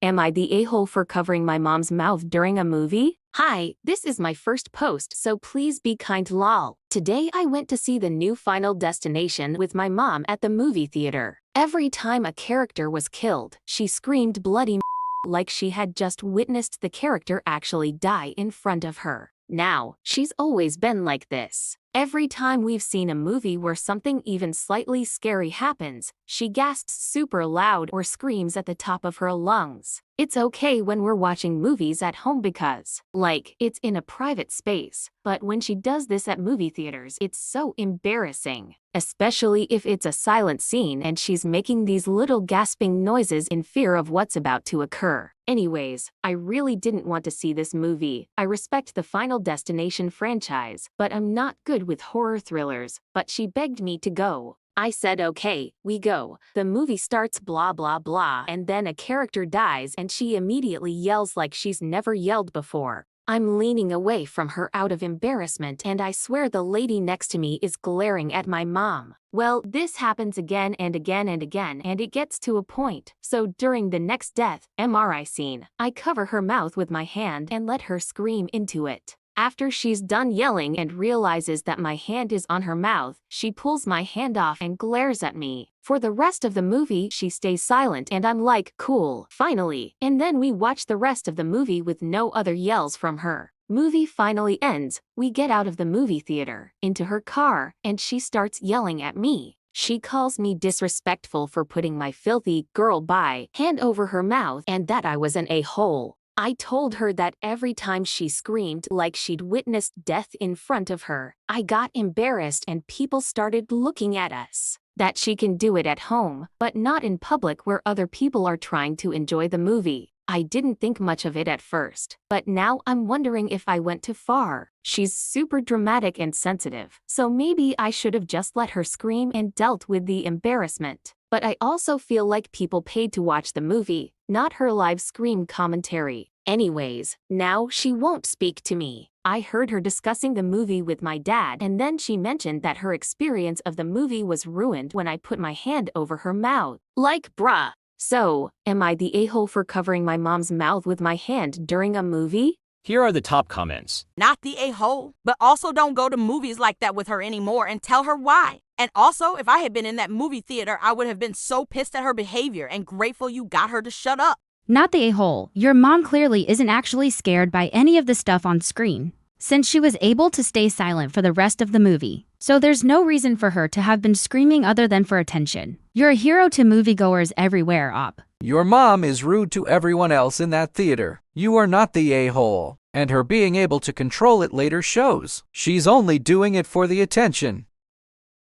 Am I the a-hole for covering my mom's mouth during a movie? Hi, this is my first post, so please be kind lol. Today I went to see the new Final Destination with my mom at the movie theater. Every time a character was killed, she screamed bloody like she had just witnessed the character actually die in front of her. Now, she's always been like this. Every time we've seen a movie where something even slightly scary happens, she gasps super loud or screams at the top of her lungs. It's okay when we're watching movies at home because, like, it's in a private space, but when she does this at movie theaters, it's so embarrassing. Especially if it's a silent scene and she's making these little gasping noises in fear of what's about to occur. Anyways, I really didn't want to see this movie. I respect the Final Destination franchise, but I'm not good with horror thrillers, but she begged me to go. I said okay, we go. The movie starts blah blah blah and then a character dies and she immediately yells like she's never yelled before. I'm leaning away from her out of embarrassment and I swear the lady next to me is glaring at my mom. Well, this happens again and again and again and it gets to a point. So during the next death MRI scene, I cover her mouth with my hand and let her scream into it. After she's done yelling and realizes that my hand is on her mouth, she pulls my hand off and glares at me. For the rest of the movie, she stays silent and I'm like, cool, finally. And then we watch the rest of the movie with no other yells from her. Movie finally ends, we get out of the movie theater, into her car, and she starts yelling at me. She calls me disrespectful for putting my filthy girl bye hand over her mouth and that I was an a-hole. I told her that every time she screamed like she'd witnessed death in front of her, I got embarrassed and people started looking at us. That she can do it at home, but not in public where other people are trying to enjoy the movie. I didn't think much of it at first, but now I'm wondering if I went too far. She's super dramatic and sensitive, so maybe I should have just let her scream and dealt with the embarrassment. But I also feel like people paid to watch the movie, not her live scream commentary. Anyways, now she won't speak to me. I heard her discussing the movie with my dad and then she mentioned that her experience of the movie was ruined when I put my hand over her mouth. Like bruh. So, am I the a-hole for covering my mom's mouth with my hand during a movie? Here are the top comments. Not the a-hole, but also don't go to movies like that with her anymore and tell her why. And also, if I had been in that movie theater, I would have been so pissed at her behavior and grateful you got her to shut up. Not the a-hole. Your mom clearly isn't actually scared by any of the stuff on screen, since she was able to stay silent for the rest of the movie. So there's no reason for her to have been screaming other than for attention. You're a hero to moviegoers everywhere, Op. Your mom is rude to everyone else in that theater. You are not the a-hole. And her being able to control it later shows. She's only doing it for the attention.